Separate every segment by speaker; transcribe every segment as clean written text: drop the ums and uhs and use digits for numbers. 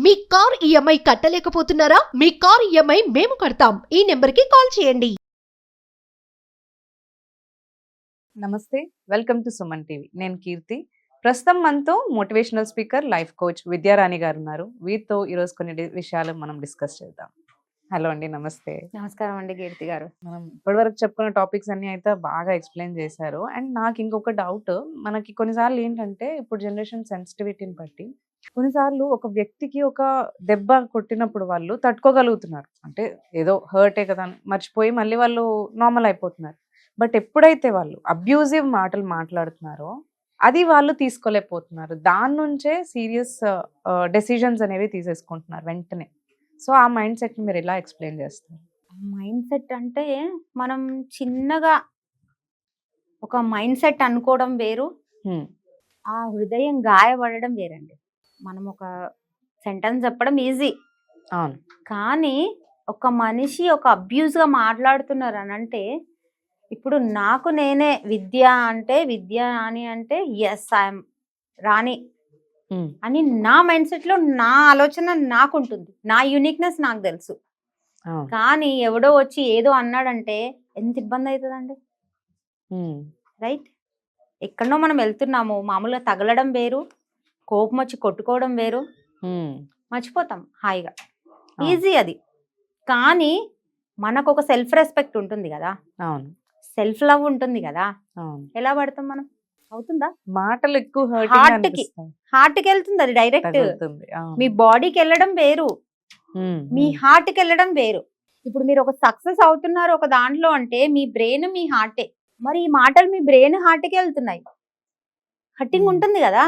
Speaker 1: మీ car EMI కట్టలేకపోతున్నారా? మీ car EMI మేము కడతాం. ఈ నెంబర్కి కాల్ చేయండి.
Speaker 2: నమస్తే, వెల్కమ్ టు సుమన్ టీవీ. నేను కీర్తి. ప్రస్తుతం మనతో motivational speaker, life coach Vidyarani గారు ఉన్నారు. వీరితో ఈరోజు కొన్ని విషయాలు మనం డిస్కస్ చేద్దాం. హలో అండి, నమస్తే.
Speaker 3: నమస్కారం అండి కీర్తి గారు.
Speaker 2: మనం ఇప్పటివరకు చెప్పుకున్న టాపిక్స్ అన్ని అయితే బాగా ఎక్స్ప్లెయిన్ చేశారు. అండ్ నాకు ఇంకొక డౌట్, మనకి కొన్నిసార్లు ఏంటంటే ఇప్పుడు జనరేషన్ సెన్సిటివిటీని బట్టి కొన్నిసార్లు ఒక వ్యక్తికి ఒక దెబ్బ కొట్టినప్పుడు వాళ్ళు తట్టుకోగలుగుతున్నారు, అంటే ఏదో హర్టే కదా అని మర్చిపోయి మళ్ళీ వాళ్ళు నార్మల్ అయిపోతున్నారు. బట్ ఎప్పుడైతే వాళ్ళు అబ్యూజివ్ మాటలు మాట్లాడుతున్నారో అది వాళ్ళు తీసుకోలేకపోతున్నారు. దాని నుంచే సీరియస్ డెసిషన్స్ అనేవి తీసేసుకుంటున్నారు వెంటనే. సో ఆ మైండ్ సెట్ని మీరు ఎలా ఎక్స్ప్లెయిన్ చేస్తారు?
Speaker 3: మైండ్ సెట్ అంటే మనం చిన్నగా ఒక మైండ్ సెట్ అనుకోవడం వేరు, ఆ హృదయం గాయపడడం వేరండి. మనం ఒక సెంటెన్స్ చెప్పడం ఈజీ,
Speaker 2: అవును,
Speaker 3: కానీ ఒక మనిషి ఒక అబ్యూజ్గా మాట్లాడుతున్నారు అని అంటే, ఇప్పుడు నాకు నేనే విద్య అంటే ఎస్ ఐఎమ్ రాణి అని నా మైండ్ సెట్ లో నా ఆలోచన నాకు ఉంటుంది, నా యూనిక్నెస్ నాకు తెలుసు. కానీ ఎవడో వచ్చి ఏదో అన్నాడంటే ఎంత ఇబ్బంది అవుతుందండి, రైట్? ఎక్కడో మనం వెళ్తున్నాము, మామూలుగా తగలడం వేరు, కోపం వచ్చి కొట్టుకోవడం వేరు, మర్చిపోతాం హాయిగా, ఈజీ అది. కానీ మనకు ఒక సెల్ఫ్ రెస్పెక్ట్ ఉంటుంది కదా,
Speaker 2: అవును,
Speaker 3: సెల్ఫ్ లవ్ ఉంటుంది కదా,
Speaker 2: అవును.
Speaker 3: ఎలా పడతాం మనం? అవుతుందా?
Speaker 2: మాటలు ఎక్కువ
Speaker 3: హార్ట్కి వెళ్తుంది అది డైరెక్ట్. మీ బాడీకి వెళ్ళడం వేరు, మీ హార్ట్కి వెళ్ళడం వేరు. ఇప్పుడు మీరు ఒక సక్సెస్ అవుతున్నారు ఒక దాంట్లో అంటే మీ బ్రెయిన్ మీ హార్టే, మరి ఈ మాటలు మీ బ్రెయిన్ హార్ట్కి వెళ్తున్నాయి, హట్టింగ్ ఉంటుంది కదా.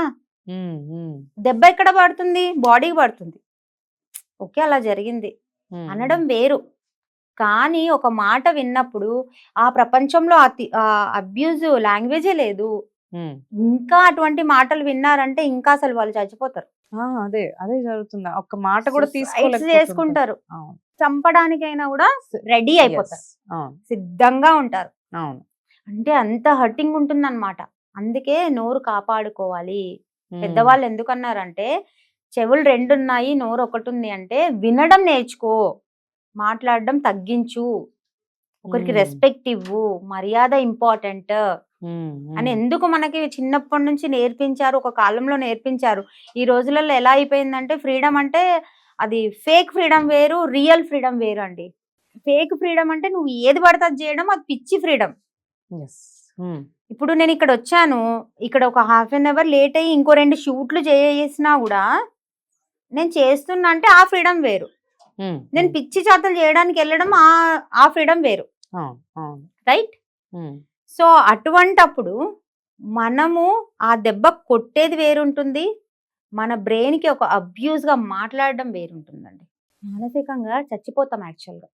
Speaker 3: దెబ్బ ఎక్కడ పడుతుంది? బాడీకి పడుతుంది. ఓకే, అలా జరిగింది అనడం వేరు. కానీ ఒక మాట విన్నప్పుడు ఆ ప్రపంచంలో అబ్యూజ్ లాంగ్వేజే లేదు, ఇంకా అటువంటి మాటలు విన్నారంటే ఇంకా అసలు వాళ్ళు చచ్చిపోతారు.
Speaker 2: అదే అదే జరుగుతుంది. ఒక మాట కూడా
Speaker 3: చేసుకుంటారు, చంపడానికైనా కూడా రెడీ అయిపోతారు, సిద్ధంగా ఉంటారు. అంటే అంత హర్టింగ్ ఉంటుంది అన్నమాట. అందుకే నోరు కాపాడుకోవాలి. పెద్దవాళ్ళు ఎందుకన్నారంటే, చెవులు 2 ఉన్నాయి, నోరు 1 ఉంది అంటే వినడం నేర్చుకో, మాట్లాడడం తగ్గించు, ఒకరికి రెస్పెక్ట్ ఇవ్వు, మర్యాద ఇంపార్టెంట్ అని ఎందుకు మనకి చిన్నప్పటి నుంచి నేర్పించారు, ఒక కాలంలో నేర్పించారు. ఈ రోజులలో ఎలా అయిపోయిందంటే, ఫ్రీడమ్ అంటే అది ఫేక్ ఫ్రీడమ్ వేరు, రియల్ ఫ్రీడమ్ వేరు అండి. ఫేక్ ఫ్రీడమ్ అంటే నువ్వు ఏది పడితే అది చేయడం, అది పిచ్చి ఫ్రీడమ్. ఇప్పుడు నేను ఇక్కడ వచ్చాను, ఇక్కడ ఒక ½ an hour లేట్ అయ్యి ఇంకో 2 షూట్లు చేసినా కూడా నేను చేస్తున్నా అంటే ఆ ఫ్రీడమ్ వేరు. నేను పిచ్చి చేతలు చేయడానికి వెళ్ళడం ఆ ఫ్రీడమ్ వేరు, రైట్? సో అటువంటప్పుడు మనము ఆ దెబ్బ కొట్టేది వేరుంటుంది, మన బ్రెయిన్కి ఒక అబ్యూజ్గా మాట్లాడడం వేరుంటుందండి. మానసికంగా చచ్చిపోతాం యాక్చువల్గా.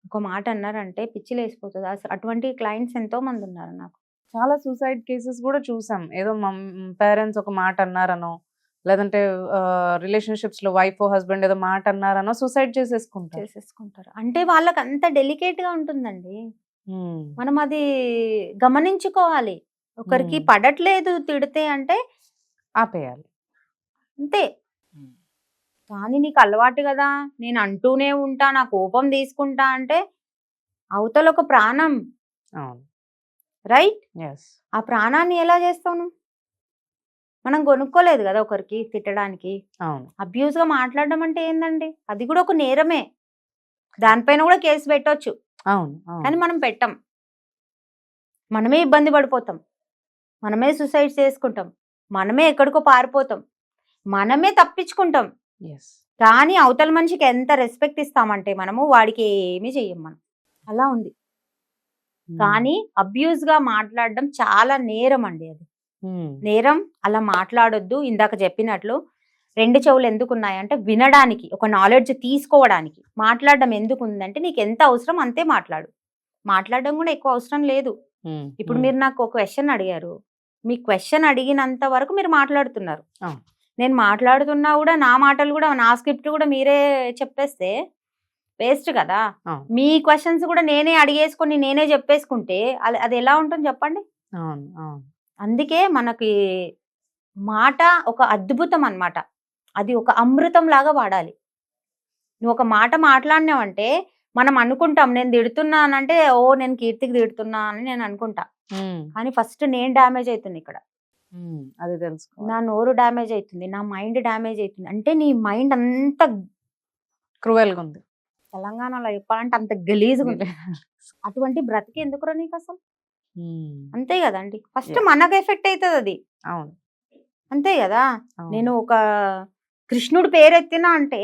Speaker 3: ఒక మాట అన్నారంటే పిచ్చి లేసిపోతుంది. అటువంటి క్లయింట్స్ ఎంతో మంది ఉన్నారు నాకు.
Speaker 2: చాలా సూసైడ్ కేసెస్ కూడా చూసాం. ఏదో మా పేరెంట్స్ ఒక మాట అన్నారనో, లేదంటే రిలేషన్షిప్స్ లో వైఫ్ హస్బెండ్ ఏదో మాట అన్నారనో సూసైడ్ చేసేసుకుంటారు.
Speaker 3: అంటే వాళ్ళకి అంత డెలికేట్ గా ఉంటుందండి. మనం అది గమనించుకోవాలి. ఒకరికి పడట్లేదు తిడితే అంటే
Speaker 2: ఆపేయాలి,
Speaker 3: అంతే. కానీ నీకు అలవాటు కదా, నేను అంటూనే ఉంటా, నా కోపం తీసుకుంటా అంటే అవతల ఒక ప్రాణం, రైట్? ఆ ప్రాణాన్ని ఎలా చేస్తావు? మనం కొనుక్కోలేదు కదా ఒకరికి తిట్టడానికి. అబ్యూజ్ గా మాట్లాడడం అంటే ఏందండి? అది కూడా ఒక నేరమే, దానిపైన కూడా కేసు పెట్టొచ్చు. కానీ మనం పెట్టం, మనమే ఇబ్బంది పడిపోతాం, మనమే సూసైడ్ చేసుకుంటాం, మనమే ఎక్కడికో పారిపోతాం, మనమే తప్పించుకుంటాం. కానీ అవతల మనిషికి ఎంత రెస్పెక్ట్ ఇస్తామంటే మనము వాడికి ఏమీ చెయ్యం మనం, అలా ఉంది. కానీ అబ్యూజ్ గా మాట్లాడడం చాలా నేరం అండి, అది నేరం. అలా మాట్లాడొద్దు. ఇందాక చెప్పినట్లు 2 చెవులు ఎందుకు ఉన్నాయంటే వినడానికి, ఒక నాలెడ్జ్ తీసుకోవడానికి. మాట్లాడడం ఎందుకు ఉందంటే నీకు ఎంత అవసరం అంతే మాట్లాడు, మాట్లాడడం కూడా ఎక్కువ అవసరం లేదు. ఇప్పుడు మీరు నాకు ఒక క్వశ్చన్ అడిగారు, మీ క్వశ్చన్ అడిగినంత వరకు మీరు మాట్లాడుతున్నారు. నేను మాట్లాడుతున్నా కూడా నా మాటలు కూడా, నా స్క్రిప్ట్ కూడా మీరే చెప్పేస్తే వేస్ట్ కదా. మీ క్వశ్చన్స్ కూడా నేనే అడిగేసుకొని నేనే చెప్పేసుకుంటే అది ఎలా ఉంటుంది చెప్పండి? అందుకే మనకి మాట ఒక అద్భుతం అన్నమాట. అది ఒక అమృతం లాగా వాడాలి. నువ్వు ఒక మాట మాట్లాడినావంటే మనం అనుకుంటాం నేను తిడుతున్నానంటే ఓ నేను కీర్తికి తిడుతున్నా అని నేను అనుకుంటా. కానీ ఫస్ట్ నేను డ్యామేజ్ అవుతుంది ఇక్కడ.
Speaker 2: అది తెలుసుకో.
Speaker 3: నా నోరు డ్యామేజ్ అవుతుంది, నా మైండ్ డ్యామేజ్ అవుతుంది. అంటే నీ మైండ్ అంత
Speaker 2: క్రూయల్ గా ఉంది.
Speaker 3: తెలంగాణలో చెప్పాలంటే అంత గలీజ్గా ఉంది. అటువంటి బ్రతికి ఎందుకురా నీకు అసలు? అంతే కదండి. ఫస్ట్ మనకు ఎఫెక్ట్ అవుతుంది అది.
Speaker 2: అవును,
Speaker 3: అంతే కదా.
Speaker 2: అవును.
Speaker 3: నేను ఒక కృష్ణుడు పేరెత్తినా అంటే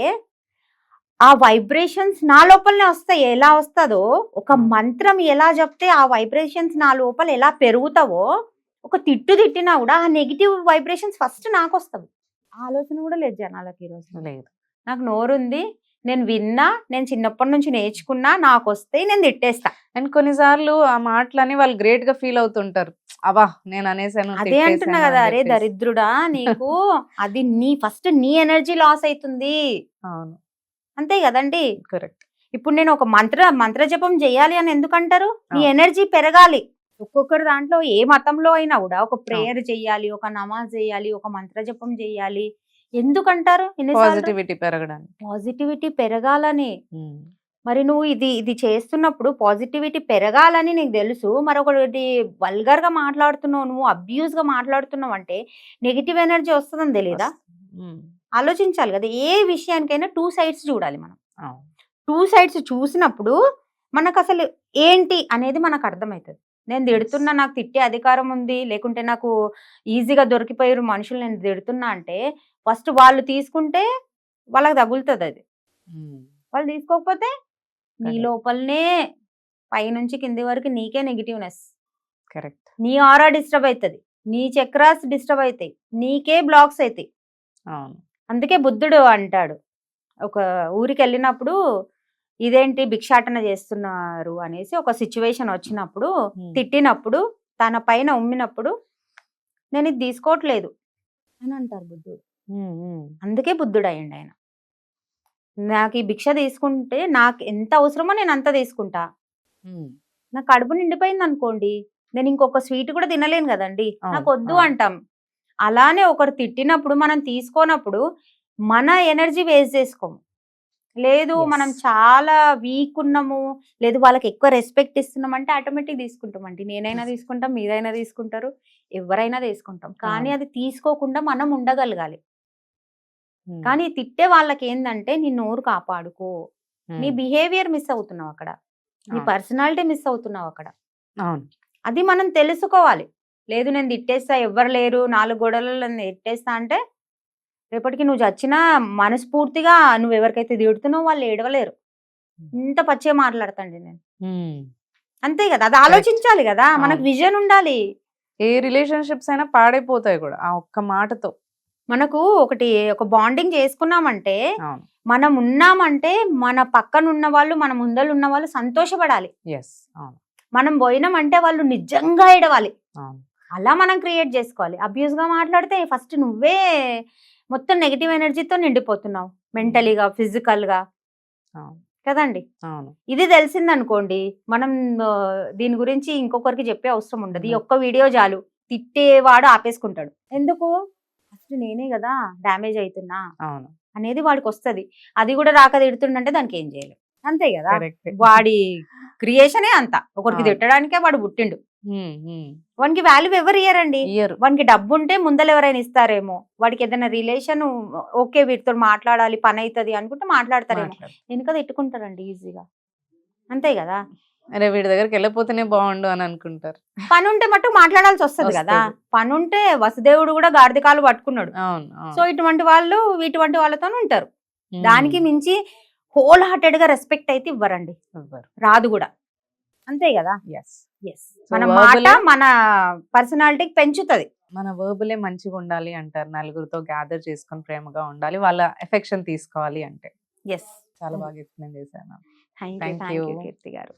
Speaker 3: ఆ వైబ్రేషన్స్ నా లోపలనే వస్తాయి. ఎలా వస్తుందో ఒక మంత్రం ఎలా చెప్తే ఆ వైబ్రేషన్స్ నా లోపల ఎలా పెరుగుతావో, ఒక తిట్టు తిట్టినా కూడా ఆ నెగిటివ్ వైబ్రేషన్స్ ఫస్ట్ నాకు వస్తావు. ఆలోచన కూడా లేదు జనాలకి ఈరోజు.
Speaker 2: లేదు.
Speaker 3: నాకు నోరుంది, నేను విన్నా, నేను చిన్నప్పటి నుంచి నేర్చుకున్నా, నాకు వస్తే నేను తిట్టేస్తా.
Speaker 2: అండ్ కొన్నిసార్లు ఆ మాటలని వాళ్ళు గ్రేట్ గా ఫీల్ అవుతుంటారు. అబ్బా నేను అనేసాను,
Speaker 3: అదే అంటున్నా కదా, అరే దరిద్రుడా నీకు అది నీ ఫస్ట్ నీ ఎనర్జీ లాస్ అవుతుంది.
Speaker 2: అవును,
Speaker 3: అంతే కదండి.
Speaker 2: కరెక్ట్.
Speaker 3: ఇప్పుడు నేను ఒక మంత్ర జపం చేయాలి అని ఎందుకంటారు? నీ
Speaker 2: అవును.
Speaker 3: ఎనర్జీ పెరగాలి. ఒక్కొక్కరు దాంట్లో ఏ మతంలో అయినా కూడా ఒక ప్రేయర్ చెయ్యాలి, ఒక నమాజ్ చేయాలి, ఒక మంత్ర జపం చేయాలి. ఎందుకంటారు?
Speaker 2: పాజిటివిటీ పెరగడానికి.
Speaker 3: పాజిటివిటీ పెరగాలని. మరి నువ్వు ఇది చేస్తున్నప్పుడు పాజిటివిటీ పెరగాలని నీకు తెలుసు, మరొకటి వల్గర్ గా మాట్లాడుతున్నావు, నువ్వు అబ్యూజ్ గా మాట్లాడుతున్నావు అంటే నెగిటివ్ ఎనర్జీ వస్తుందని తెలియదా? ఆలోచించాలి కదా. ఏ విషయానికైనా 2 సైడ్స్ చూడాలి మనం. 2 సైడ్స్ చూసినప్పుడు మనకు అసలు ఏంటి అనేది మనకు అర్థమవుతుంది. నేను తిడుతున్నా, నాకు తిట్టే అధికారం ఉంది, లేకుంటే నాకు ఈజీగా దొరికిపోయారు మనుషులు, నేను తిడుతున్నా అంటే ఫస్ట్ వాళ్ళు తీసుకుంటే వాళ్ళకి తగులుతుంది అది. వాళ్ళు తీసుకోకపోతే నీ లోపలనే పైనుంచి కింది వరకు నీకే నెగిటివ్నెస్.
Speaker 2: కరెక్ట్.
Speaker 3: నీ ఆరా డిస్టర్బ్ అవుతుంది, నీ చక్రాస్ డిస్టర్బ్ అవుతాయి, నీకే బ్లాక్స్ అవుతాయి.
Speaker 2: అవును.
Speaker 3: అందుకే బుద్ధుడు అంటాడు, ఒక ఊరికి వెళ్ళినప్పుడు ఇదేంటి భిక్షాటన చేస్తున్నారు అనేసి ఒక సిచ్యువేషన్ వచ్చినప్పుడు, తిట్టినప్పుడు, తన పైన ఉమ్మినప్పుడు నేను ఇది తీసుకోవట్లేదు అని అంటారు బుద్ధుడు. అందుకే బుద్ధుడు అయ్యండి ఆయన. నాకు ఈ భిక్ష తీసుకుంటే నాకు ఎంత అవసరమో నేను అంత తీసుకుంటా. నా కడుపు నిండిపోయింది అనుకోండి, నేను ఇంకొక స్వీట్ కూడా తినలేను కదండి, నాకు వద్దు అంటాం. అలానే ఒకరు తిట్టినప్పుడు మనం తీసుకోనప్పుడు మన ఎనర్జీ వేస్ట్ చేసుకోము. లేదు మనం చాలా వీక్ ఉన్నాము, లేదు వాళ్ళకి ఎక్కువ రెస్పెక్ట్ ఇస్తున్నాం అంటే ఆటోమేటిక్ తీసుకుంటామండి. నేనైనా తీసుకుంటాం, మీరైనా తీసుకుంటారు, ఎవరైనా తీసుకుంటాం. కానీ అది తీసుకోకుండా మనం ఉండగలగాలి. కానీ తిట్టే వాళ్ళకి ఏంటంటే నీ నోరు కాపాడుకో, నీ బిహేవియర్ మిస్ అవుతున్నావు అక్కడ, నీ పర్సనాలిటీ మిస్ అవుతున్నావు అక్కడ. అది మనం తెలుసుకోవాలి. లేదు నేను తిట్టేస్తా, ఎవ్వరు లేరు 4 గోడలలో తిట్టేస్తా అంటే రేపటికి నువ్వు చచ్చినా మనస్ఫూర్తిగా నువ్వు ఎవరికైతే తిడుతున్నావు వాళ్ళు ఏడవలేరు. ఇంత పచ్చే మాట్లాడతాండి నేను. అంతే కదా, అది ఆలోచించాలి కదా, మనకు విజన్ ఉండాలి.
Speaker 2: ఏ రిలేషన్షిప్స్ అయినా పాడైపోతాయి కూడా ఆ ఒక్క మాటతో.
Speaker 3: మనకు ఒక బాండింగ్ చేసుకున్నామంటే, మనం ఉన్నామంటే మన పక్కన ఉన్న వాళ్ళు, మన ముందర ఉన్న వాళ్ళు సంతోషపడాలి. మనం పోయినామంటే వాళ్ళు నిజంగా ఏడవాలి. అలా మనం క్రియేట్ చేసుకోవాలి. అబ్యూస్ గా మాట్లాడితే ఫస్ట్ నువ్వే మొత్తం నెగిటివ్ ఎనర్జీతో నిండిపోతున్నావు, మెంటలీగా, ఫిజికల్ గా కదండి. ఇది తెలిసిందనుకోండి, మనం దీని గురించి ఇంకొకరికి చెప్పే అవసరం ఉండదు. ఈ ఒక్క వీడియో చాలు, తిట్టేవాడు ఆపేసుకుంటాడు. ఎందుకు? ఫస్ట్ నేనే కదా డ్యామేజ్ అవుతున్నా అనేది వాడికి వస్తుంది. అది కూడా రాక తిడుతుండంటే దానికి ఏం చేయలేదు. అంతే కదా, వాడి క్రియేషనే అంత. ఒకరికి తిట్టడానికే వాడు పుట్టిండు. వానికి వాల్యూ ఎవరు ఇయ్యరండి. వానికి డబ్బు ఉంటే ముందర ఎవరైనా ఇస్తారేమో, వాడికి ఏదైనా రిలేషన్ ఓకే వీటితో మాట్లాడాలి పని అవుతుంది అనుకుంటే మాట్లాడతారేమో, వెనుక తిట్టుకుంటారండి ఈజీగా. అంతే కదా.
Speaker 2: అరే వీడి దగ్గరికి వెళ్ళిపోతేనే బాగుండు అని అనుకుంటారు.
Speaker 3: పని ఉంటే మట్టు మాట్లాడాల్సి వస్తుంది కదా. పని ఉంటే వసుదేవుడు కూడా గాడిదకాలు పట్టుకున్నాడు. సో ఇటువంటి వాళ్ళతో ఉంటారు. దానికి మించి హోల్ హార్టెడ్ గా రెస్పెక్ట్ అయితే ఇవ్వరండి, రాదు కూడా. అంతే కదా. మన మాట మన పర్సనాలిటీకి పెంచుతుంది.
Speaker 2: మన వర్బులే మంచిగా ఉండాలి అంటారు. నలుగురితో గ్యాదర్ చేసుకొని ప్రేమగా ఉండాలి, వాళ్ళ ఎఫెక్షన్ తీసుకోవాలి అంటే. చాలా బాగా ఎక్స్ప్లెయిన్ చేశాను.
Speaker 3: థ్యాంక్ యూ కీర్తి గారు.